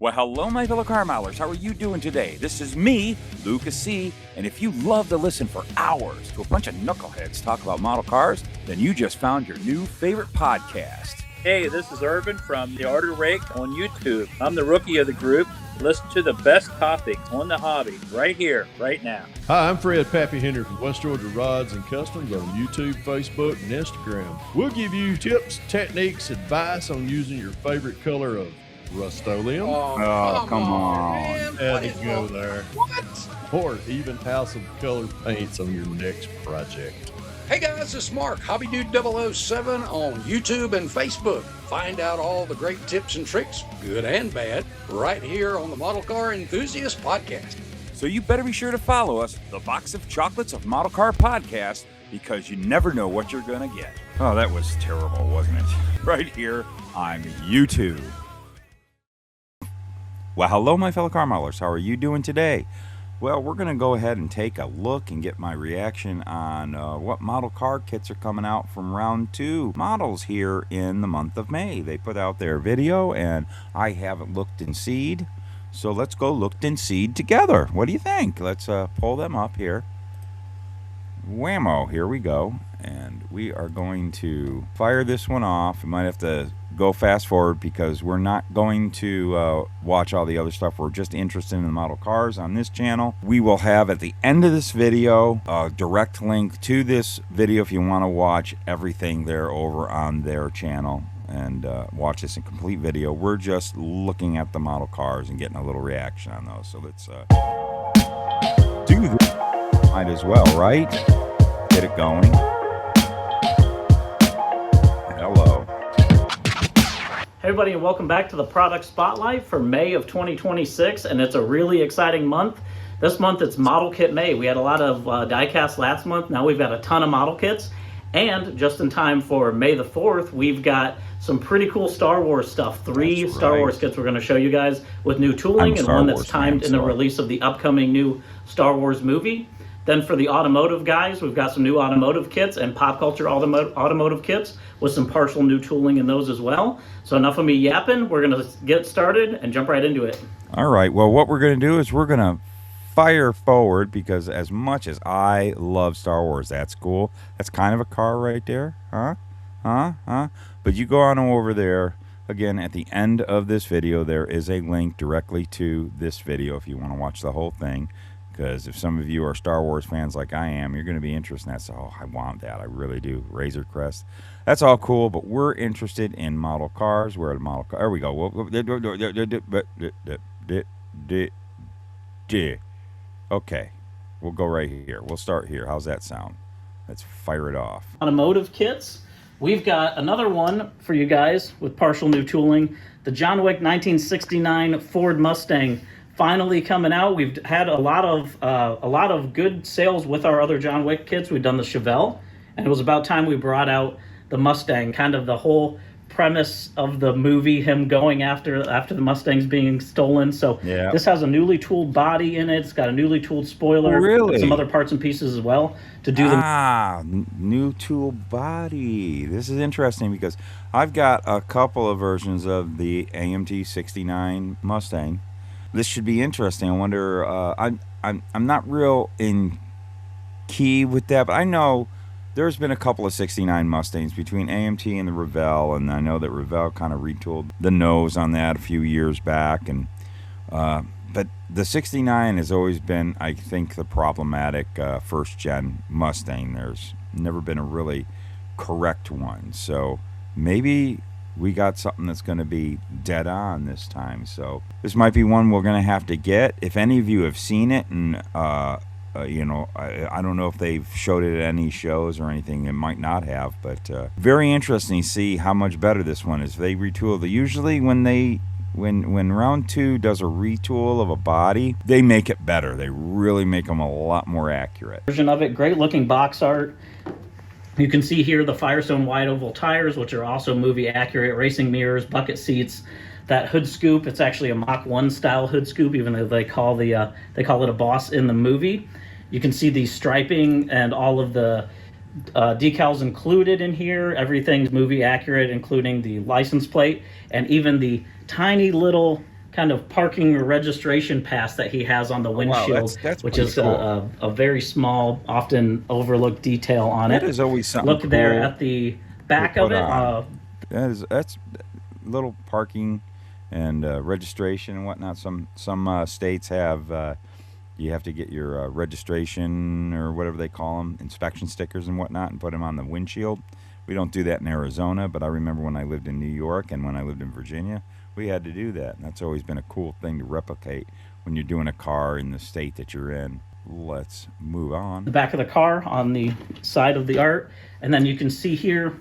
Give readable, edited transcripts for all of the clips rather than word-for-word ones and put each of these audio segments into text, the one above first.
Well, hello, my fellow car milers. How are you doing today? This is me, Luka C. And if you love to listen for hours to a bunch of knuckleheads talk about model cars, then you just found your new favorite podcast. Hey, this is Irvin from The Art of Rake on YouTube. I'm the rookie of the group. Listen to the best topic on the hobby right here, right now. Hi, I'm Fred Pappy Henry from West Georgia Rods and Customs on YouTube, Facebook, and Instagram. We'll give you tips, techniques, advice on using your favorite color of Rust-Oleum. Oh, come on. Had to go there. What? Or even House of Color paints on your next project. Hey guys, it's Mark, Hobby Dude 007 on YouTube and Facebook. Find out all the great tips and tricks, good and bad, right here on the Model Car Enthusiast Podcast. So you better be sure to follow us, the Box of Chocolates of Model Car Podcast, because you never know what you're going to get. Oh, that was terrible, wasn't it? Right here on YouTube. Well, hello, my fellow car modelers. How are you doing today? Well, we're going to go ahead and take a look and get my reaction on what model car kits are coming out from round 2 models here in the month of May. They put out their video, and I haven't looked and seed. So let's go look and seed together. What do you think? Let's pull them up here. Whammo, here we go. And we are going to fire this one off. We might have to go fast forward because we're not going to watch all the other stuff. We're just interested in the model cars on this channel. We will have at the end of this video a direct link to this video if you want to watch everything there over on their channel and watch this in complete video. We're just looking at the model cars and getting a little reaction on those. So let's do this. Might as well, right? Get it going. Hello. Hey everybody, and welcome back to the Product Spotlight for May of 2026, and it's a really exciting month. This month it's Model Kit May. We had a lot of diecast last month. Now we've got a ton of model kits, and just in time for May the 4th, we've got some pretty cool Star Wars stuff. Three Star Wars kits we're going to show you guys with new tooling, and one that's timed in the release of the upcoming new Star Wars movie. Then for the automotive guys, we've got some new automotive kits and pop culture automotive kits with some partial new tooling in those as well. So enough of me yapping. We're going to get started and jump right into it. All right. Well, what we're going to do is we're going to fire forward because as much as I love Star Wars, that's cool. That's kind of a car right there. Huh? But you go on over there. Again, at the end of this video, there is a link directly to this video if you want to watch the whole thing. Because if some of you are Star Wars fans like I am, you're going to be interested in that. So, I want that. I really do. Razor Crest. That's all cool, but we're interested in model cars. We're at a model car. There we go. Okay. We'll go right here. We'll start here. How's that sound? Let's fire it off. Automotive kits. We've got another one for you guys with partial new tooling. The John Wick 1969 Ford Mustang. Finally coming out. We've had a lot of good sales with our other John Wick kits. We've done the Chevelle, and it was about time we brought out the Mustang. Kind of the whole premise of the movie, him going after the Mustangs being stolen. So yeah. This has a newly tooled body in it. It's got a newly tooled spoiler. Really? And some other parts and pieces as well to do new tool body. This is interesting because I've got a couple of versions of the AMT 69 Mustang. This should be interesting. I wonder. I'm not real in key with that, but I know there's been a couple of 69 Mustangs between AMT and the Revell, and I know that Revell kind of retooled the nose on that a few years back. And but the 69 has always been, I think, the problematic first-gen Mustang. There's never been a really correct one, so maybe we got something that's going to be dead on this time. So this might be one we're going to have to get. If any of you have seen it, and you know, I don't know if they've showed it at any shows or anything. It might not have, but very interesting to see how much better this one is. They retool. Usually when round 2 does a retool of a body, they make it better. They really make them a lot more accurate. Version of it, great looking box art. You can see here the Firestone wide oval tires, which are also movie accurate, racing mirrors, bucket seats, that hood scoop. It's actually a Mach 1 style hood scoop, even though they call it a Boss in the movie. You can see the striping and all of the decals included in here. Everything's movie accurate, including the license plate and even the tiny little kind of parking or registration pass that he has on the windshield, that's which pretty is cool. a very small, often overlooked detail on That it. is always something Look there cool at the to back of put it. on. That's little parking and registration and whatnot. Some states have you have to get your registration or whatever they call them, inspection stickers and whatnot, and put them on the windshield. We don't do that in Arizona, but I remember when I lived in New York and when I lived in Virginia, we had to do that. And that's always been a cool thing to replicate when you're doing a car in the state that you're in. Let's move on. The back of the car on the side of the art, and then you can see here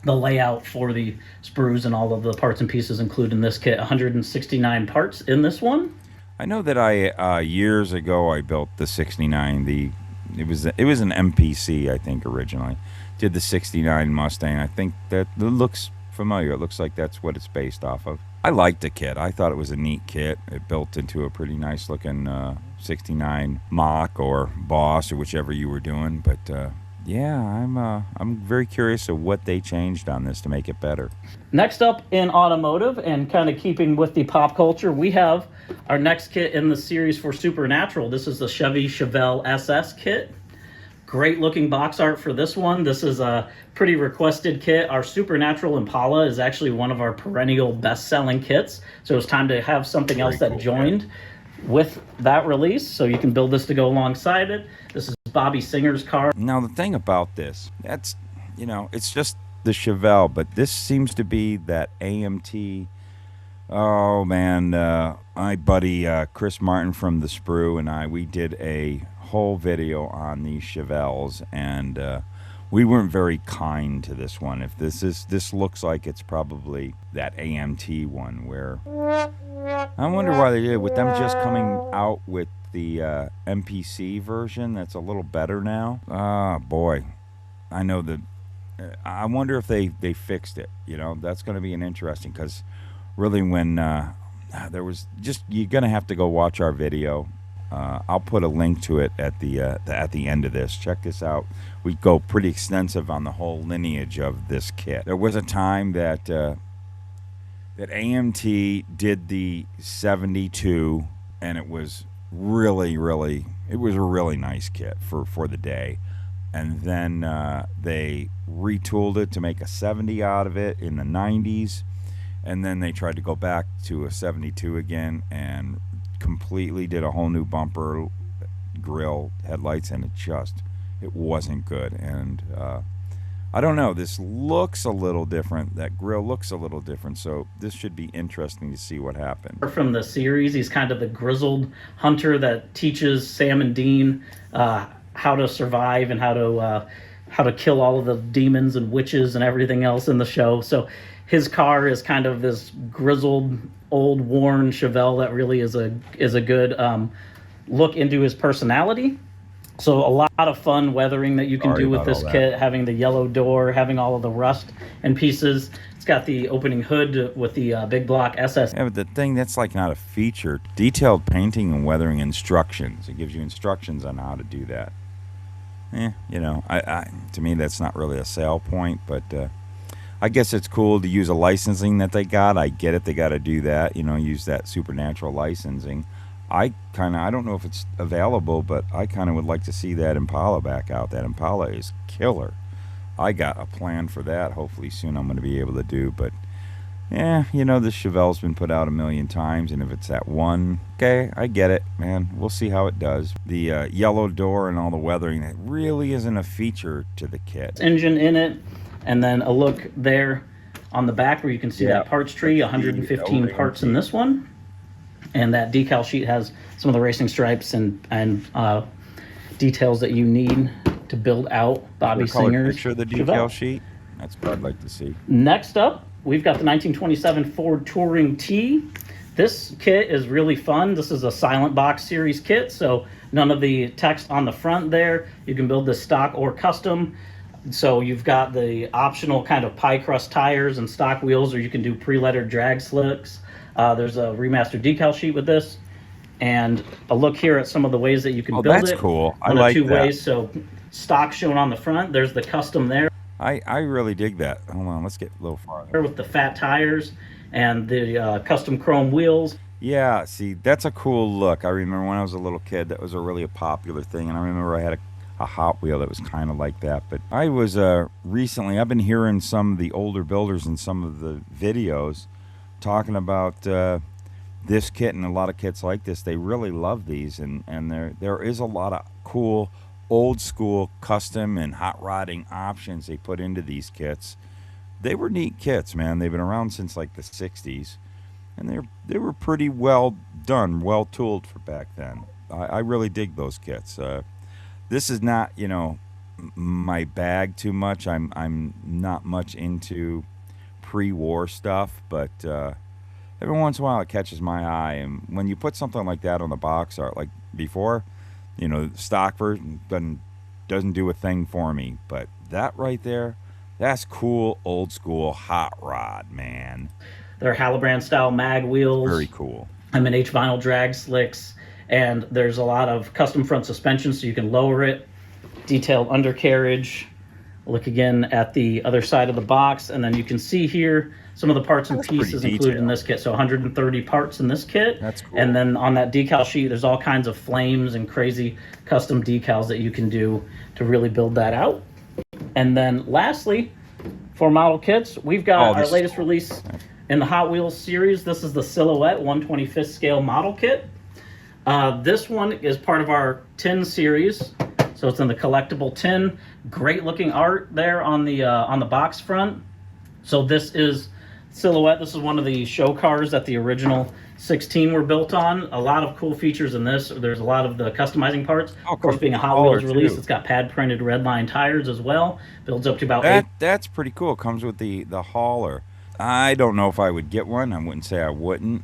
the layout for the sprues and all of the parts and pieces included in this kit. 169 parts in this one. I know that I years ago I built the 69. It was an MPC, I think, originally. Did the 69 Mustang. I think that it looks familiar. It looks like that's what it's based off of. I liked the kit. I thought it was a neat kit. It built into a pretty nice looking 69 Mach or Boss or whichever you were doing. But yeah, I'm very curious of what they changed on this to make it better. Next up in automotive, and kind of keeping with the pop culture, we have our next kit in the series for Supernatural. This is the Chevelle SS kit. Great looking box art for this one. This is a pretty requested kit. Our Supernatural Impala is actually one of our perennial best-selling kits, so it's time to have something else that joined with that release, so you can build this to go alongside it. This is Bobby Singer's car. Now the thing about this, that's, it's just the Chevelle, but this seems to be that AMT. Oh man, my buddy Chris Martin from the Sprue and we did a whole video on these Chevelles, and we weren't very kind to this one. If this looks like it's probably that AMT one, where I wonder why they did with them just coming out with the MPC version that's a little better now. Ah, boy, I know that. I wonder if they fixed it. That's going to be an interesting, because really when there was just, you're going to have to go watch our video. I'll put a link to it at the end of this. Check this out. We go pretty extensive on the whole lineage of this kit. There was a time that AMT did the 72, and it was really it was a really nice kit for the day. And then they retooled it to make a 70 out of it in the 90s, and then they tried to go back to a 72 again and completely did a whole new bumper, grill, headlights, and it wasn't good. And I don't know, this looks a little different. That grill looks a little different, so this should be interesting to see what happened. From the series, he's kind of the grizzled hunter that teaches Sam and Dean how to survive and how to kill all of the demons and witches and everything else in the show. So his car is kind of this grizzled, old, worn Chevelle that really is a good look into his personality. So a lot of fun weathering that you can do with this kit, having the yellow door, having all of the rust and pieces. It's got the opening hood with the big block SS. Yeah, but the thing that's like not a feature, detailed painting and weathering instructions. It gives you instructions on how to do that. To me that's not really a sale point, but I guess it's cool to use a licensing that they got. I get it, they got to do that, use that Supernatural licensing. I don't know if it's available, but I kind of would like to see that Impala back out. That Impala is killer. I got a plan for that. Hopefully soon I'm going to be able to do, but yeah, this Chevelle's been put out a million times, and if it's that one, okay, I get it, man. We'll see how it does. The yellow door and all the weathering, it really isn't a feature to the kit. Engine in it, and then a look there on the back where you can see that parts tree, 115 parts in this one. And that decal sheet has some of the racing stripes and details that you need to build out Bobby Singer's picture of the decal Chevelle sheet. That's what I'd like to see. Next up, we've got the 1927 Ford Touring T. This kit is really fun. This is a silent box series kit, so none of the text on the front there. You can build this stock or custom. So you've got the optional kind of pie crust tires and stock wheels, or you can do pre-lettered drag slicks. There's a remastered decal sheet with this, and a look here at some of the ways that you can build it. That's cool. I One like of two that. ways. So stock shown on the front. There's the custom there. I really dig that. Hold on, let's get a little farther. With the fat tires and the custom chrome wheels. Yeah, see, that's a cool look. I remember when I was a little kid, that was a really popular thing, and I remember I had a Hot Wheel that was kind of like that. But I was recently, I've been hearing some of the older builders in some of the videos talking about this kit and a lot of kits like this. They really love these, and there is a lot of cool old school custom and hot rodding options they put into these kits. They were neat kits, man. They've been around since like the 60s, and they were pretty well done, well tooled for back then. I really dig those kits. This is not, my bag too much. I'm not much into pre-war stuff, but every once in a while it catches my eye. And when you put something like that on the box art, like before, stock version doesn't do a thing for me. But that right there, that's cool, old school hot rod, man. They're Halibrand style mag wheels. Very cool. M&H vinyl drag slicks, and there's a lot of custom front suspension so you can lower it. Detailed undercarriage. Look again at the other side of the box, and then you can see here some of the parts and pieces included in this kit. So 130 parts in this kit. That's cool. And then on that decal sheet, there's all kinds of flames and crazy custom decals that you can do to really build that out. And then lastly, for model kits, we've got our latest release in the Hot Wheels series. This is the Silhouette 125th scale model kit. This one is part of our tin series. So it's in the collectible tin. Great looking art there on the box front. So this is Silhouette. This is one of the show cars that the original 16 were built on. A lot of cool features in this. There's a lot of the customizing parts. Of course, being a Hot Wheels release, it's got pad printed red line tires as well. Builds up to about That's pretty cool. It comes with the hauler. I don't know if I would get one. I wouldn't say I wouldn't.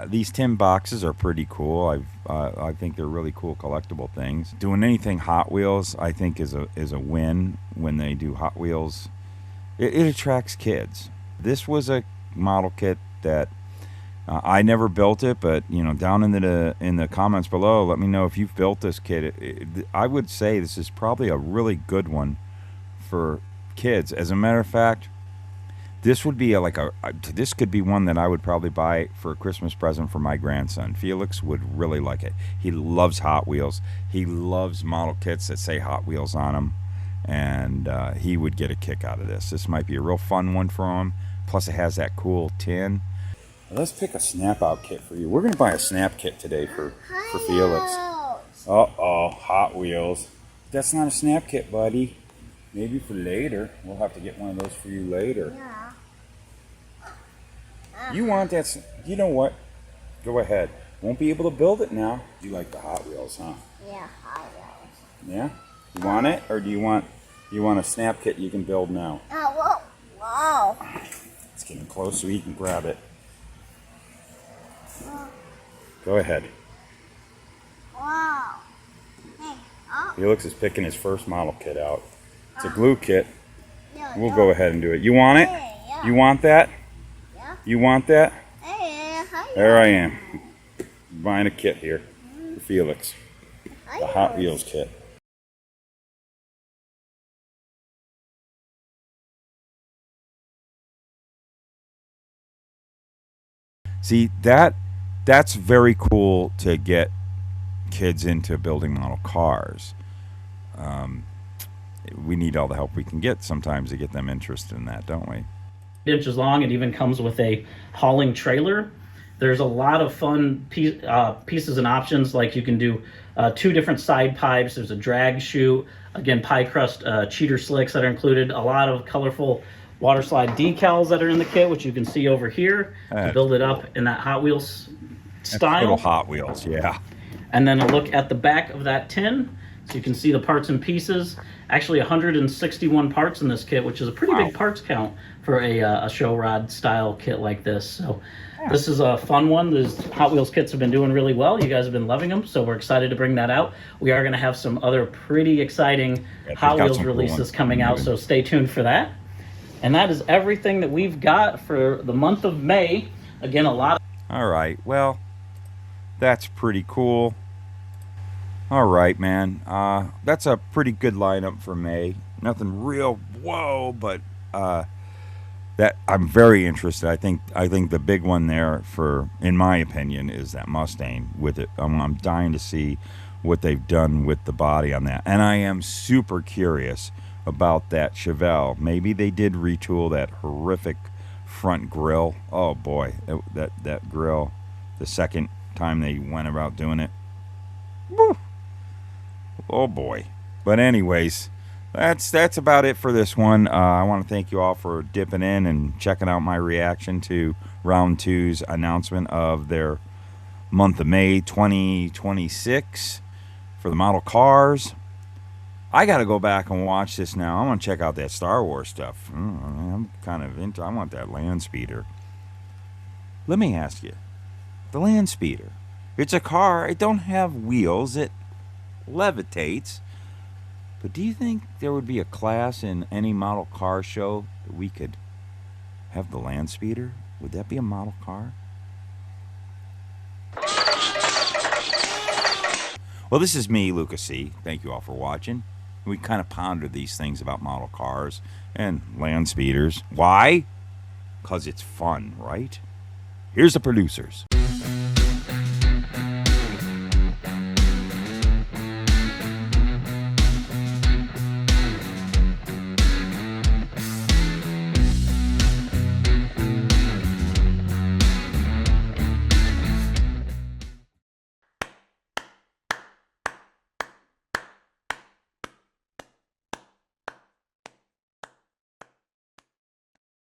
These tin boxes are pretty cool. I think they're really cool collectible things. Doing anything Hot Wheels, I think, is a win when they do Hot Wheels. It attracts kids. This was a model kit that I never built it, but down in the comments below, let me know if you've built this kit. I would say this is probably a really good one for kids. As a matter of fact, this would be this could be one that I would probably buy for a Christmas present for my grandson. Felix would really like it. He loves Hot Wheels. He loves model kits that say Hot Wheels on them, and he would get a kick out of this. This might be a real fun one for him. Plus, it has that cool tin. Let's pick a snap out kit for you. We're going to buy a snap kit today for Felix. Uh-oh, Hot Wheels. That's not a snap kit, buddy. Maybe for later. We'll have to get one of those for you later. Yeah. You want that? You know what? Go ahead. Won't be able to build it now. You like the Hot Wheels, huh? Yeah, Hot Wheels. Yeah? You want it? Or do you want a snap kit you can build now? Oh, whoa. It's getting close so you can grab it. Go ahead. Wow. Hey, oh. Felix is picking his first model kit out. It's a glue kit. Yeah, We'll go ahead and do it. You want it? Yeah. You want that? Yeah. You want that? Hey, hi. There I am. Buying a kit here for Felix. The Hot Wheels kit. See, that's very cool to get kids into building model cars. We need all the help we can get sometimes to get them interested in that, don't we? Inches long. It even comes with a hauling trailer. There's a lot of fun pieces and options, like you can do 2 different side pipes. There's a drag chute, again, pie crust cheater slicks that are included, a lot of colorful water slide decals that are in the kit, which you can see over here to build it up in that Hot Wheels style. Little Hot Wheels, yeah. And then a look at the back of that tin, so you can see the parts and pieces. Actually 161 parts in this kit, which is a pretty big parts count for a show rod style kit like this. So this is a fun one. These Hot Wheels kits have been doing really well. You guys have been loving them, so we're excited to bring that out. We are going to have some other pretty exciting Hot Wheels releases coming out, so stay tuned for that. And that is everything that we've got for the month of May. Again, a lot. All right, well, that's pretty cool. All right, man. That's a pretty good lineup for May. Nothing real whoa, but that I'm very interested. I think the big one there, for in my opinion, is that Mustang with it. I'm dying to see what they've done with the body on that, and I am super curious about that Chevelle. Maybe they did retool that horrific front grill. Oh boy, that grill. The second time they went about doing it. Woo. Oh boy. But anyways, that's about it for this one. I want to thank you all for dipping in and checking out my reaction to Round 2's announcement of their month of May 2026 for the model cars. I got to go back and watch this now. I want to check out that Star Wars stuff. I'm kind of into. I want that land speeder. Let me ask you, the land speeder. It's a car. It don't have wheels. It levitates. But do you think there would be a class in any model car show that we could have the land speeder? Would that be a model car? Well, this is me, Luka C. Thank you all for watching. We kind of pondered these things about model cars and land speeders. Why? Because it's fun, right? Here's the producers.